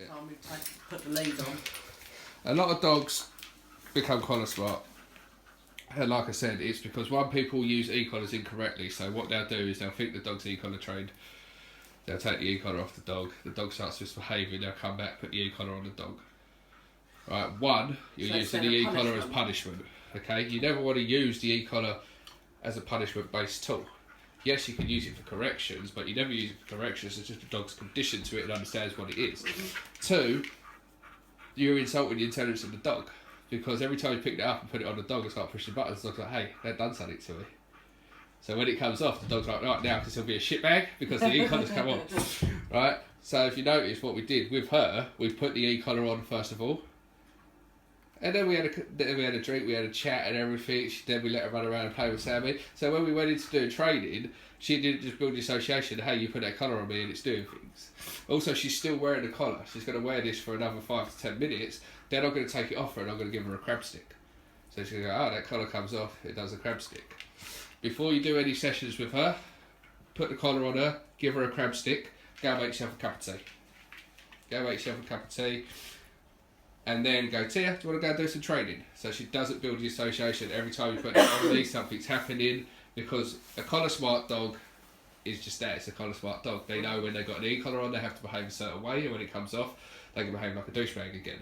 time we put the lead on. A lot of dogs become collar smart. And like I said, it's because one, people use e-collars incorrectly. So what they'll do is they'll think the dog's e-collar trained. They'll take the e-collar off the dog starts misbehaving, they'll come back, put the e-collar on the dog. Right, one, you're using the e-collar as punishment. Okay, you never want to use the e-collar as a punishment-based tool. Yes, you can use it for corrections, but you never use it for corrections. It's just the dog's conditioned to it and understands what it is. Two, you're insulting the intelligence of the dog, because every time you pick it up and put it on the dog and start pushing buttons, the dog's like, hey, they've done something to me. So when it comes off, the dog's like, right, now because he'll be a shitbag because the e-collar's come on. Right? So if you notice what we did with her, we put the e-collar on first of all. And then we had a drink, we had a chat and everything. Then we let her run around and play with Sammy. So when we went into doing training, she didn't just build the association, hey, you put that collar on me and it's doing things. Also, she's still wearing the collar. She's going to wear this for another 5 to 10 minutes. Then I'm going to take it off her and I'm going to give her a crab stick. So she's going to go, oh, that collar comes off, it does a crab stick. Before you do any sessions with her, put the collar on her, give her a crab stick, go make yourself a cup of tea. Go make yourself a cup of tea. And then go, Tia, do you want to go do some training? So she doesn't build the association. Every time you put it on me, something's happening, because a collar smart dog is just that, it's a collar smart dog. They know when they've got an e-collar on, they have to behave a certain way, and when it comes off, they can behave like a douchebag again.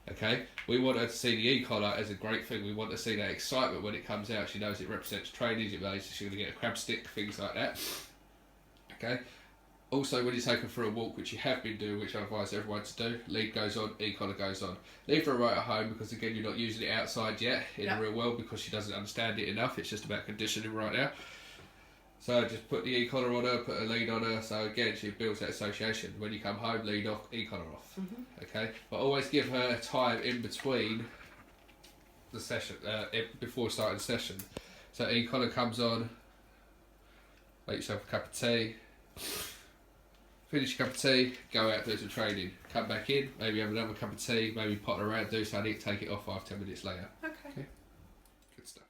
Okay? We want her to see the e-collar as a great thing. We want to see that excitement when it comes out. She knows it represents training, it knows she's going to get a crab stick, things like that. Okay? Also, when you take her for a walk, which you have been doing, which I advise everyone to do, lead goes on, e-collar goes on. Leave her right at home, because again, you're not using it outside yet in the real world, because she doesn't understand it enough. It's just about conditioning right now. So just put the e-collar on her, put a lead on her. So again, she builds that association. When you come home, lead off, e-collar off. Okay, but always give her time in between the session, before starting the session. So e-collar comes on, make yourself a cup of tea. Finish your cup of tea, go out, do some training, come back in, maybe have another cup of tea, maybe potter around, do something, take it off 5-10 minutes later. Okay. Good stuff.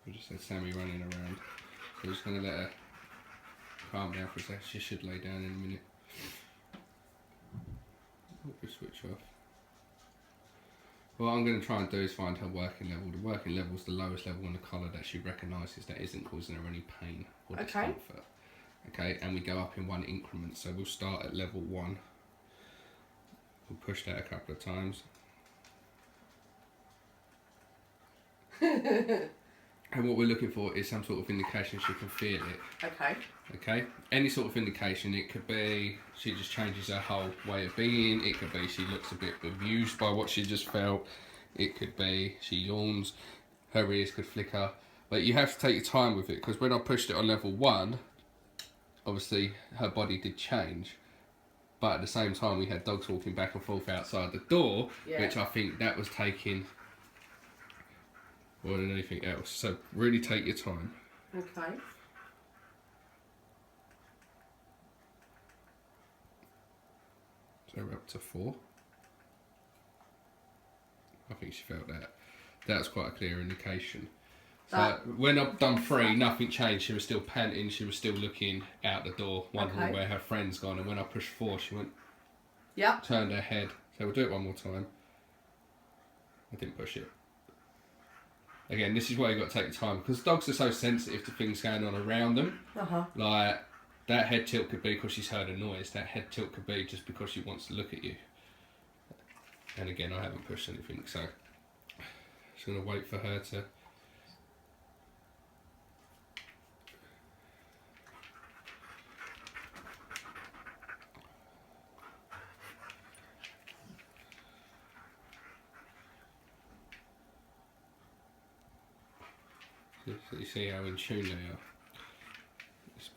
We just had Sammy running around, so we're just going to let her calm down for a second. She should lay down in a minute. We switch off. What I'm going to try and do is find her working level. The working level is the lowest level on the collar that she recognises that isn't causing her any pain or discomfort. Okay, and we go up in one increment. So we'll start at level 1. We'll push that a couple of times. And what we're looking for is some sort of indication she can feel it. Okay. Okay? Any sort of indication. It could be she just changes her whole way of being. It could be she looks a bit bemused by what she just felt. It could be she yawns. Her ears could flicker. But you have to take your time with it, because when I pushed it on level 1, obviously her body did change. But at the same time, we had dogs walking back and forth outside the door, which I think that was taking more than anything else. So really take your time. Okay. So we're up to 4. I think she felt that. That's quite a clear indication. So when I've done 3, nothing changed. She was still panting. She was still looking out the door, wondering where her friend's gone. And when I pushed 4, she went, turned her head. So we'll do it one more time. I didn't push it. Again, this is why you've got to take your time, because dogs are so sensitive to things going on around them. Like, that head tilt could be because she's heard a noise. That head tilt could be just because she wants to look at you. And again, I haven't pushed anything, so just going to wait for her to... So you see how in tune they are. That's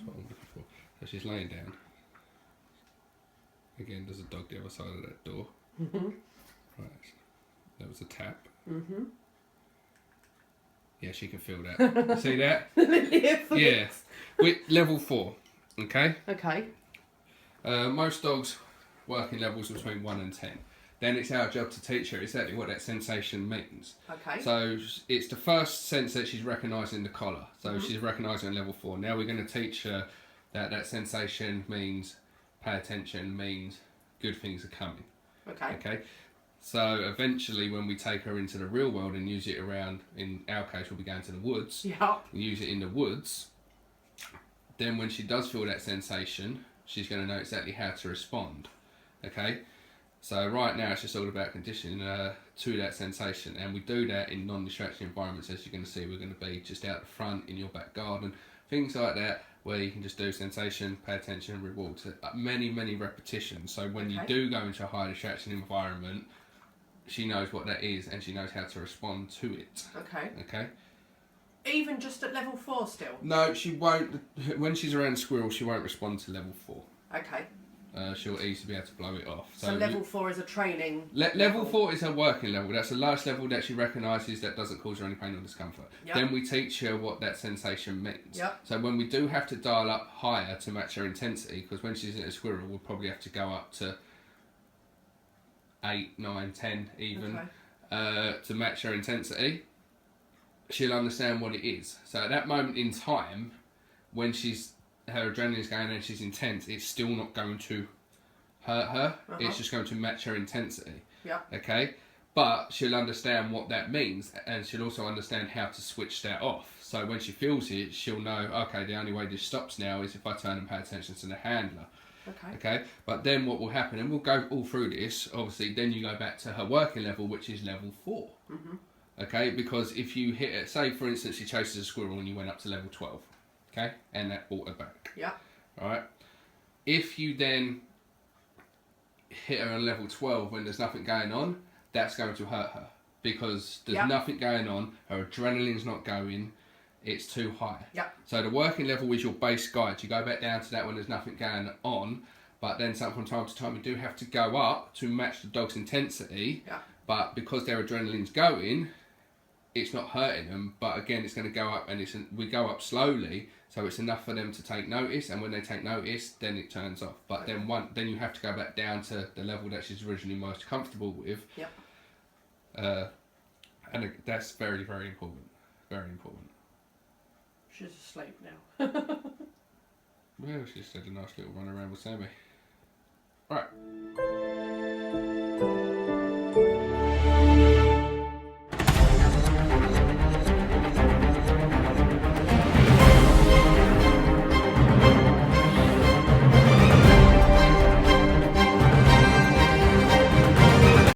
what I'm looking for. So she's laying down. Again, there's a dog the other side of that door. Right. That was a tap. Yeah, she can feel that. See that? Yeah. With level 4. Okay? Okay. Most dogs working levels between 1 and 10. then it's our job to teach her exactly what that sensation means. Okay. So it's the first sense that she's recognising the collar. So she's recognising level 4. Now we're going to teach her that that sensation means pay attention, means good things are coming. Okay. Okay. So eventually when we take her into the real world and use it around, in our case we'll be going to the woods, Yeah. use it in the woods, then when she does feel that sensation, she's going to know exactly how to respond. Okay. So right now it's just all about conditioning to that sensation, and we do that in non-distraction environments. As you're going to see, we're going to be just out the front in your back garden, things like that, where you can just do sensation, pay attention, rewards, many repetitions. So when you do go into a high distraction environment, she knows what that is and she knows how to respond to it. Okay. Okay. Even just at level 4 still? No, she won't. When she's around squirrels, she won't respond to level 4. Okay. She'll easily be able to blow it off. So level 4 is a training level 4 is her working level. That's the last level that she recognises that doesn't cause her any pain or discomfort. Yep. Then we teach her what that sensation means. Yep. So when we do have to dial up higher to match her intensity, because when she's in a squirrel, we'll probably have to go up to 8, 9, 10 even, to match her intensity, she'll understand what it is. So at that moment in time, when her adrenaline's going and she's intense, it's still not going to hurt her. It's just going to match her intensity. Yeah. Okay? But she'll understand what that means, and she'll also understand how to switch that off. So when she feels it, she'll know, okay, the only way this stops now is if I turn and pay attention to the handler. Okay? But then what will happen, and we'll go all through this, obviously, then you go back to her working level, which is level 4. Okay? Because if you hit it, say for instance, she chases a squirrel and you went up to level 12. Okay, and that brought her back. Yeah. Right. If you then hit her on level 12 when there's nothing going on, that's going to hurt her because there's nothing going on. Her adrenaline's not going. It's too high. Yeah. So the working level is your base guide. You go back down to that when there's nothing going on, but then from time to time you do have to go up to match the dog's intensity. Yeah. But because their adrenaline's going, it's not hurting them, but again, it's going to go up, and we go up slowly, so it's enough for them to take notice, and when they take notice, then it turns off. But then you have to go back down to the level that she's originally most comfortable with. Yep. And that's very, very important. Very important. She's asleep now. Well, she's had a nice little run around with Sammy. Right.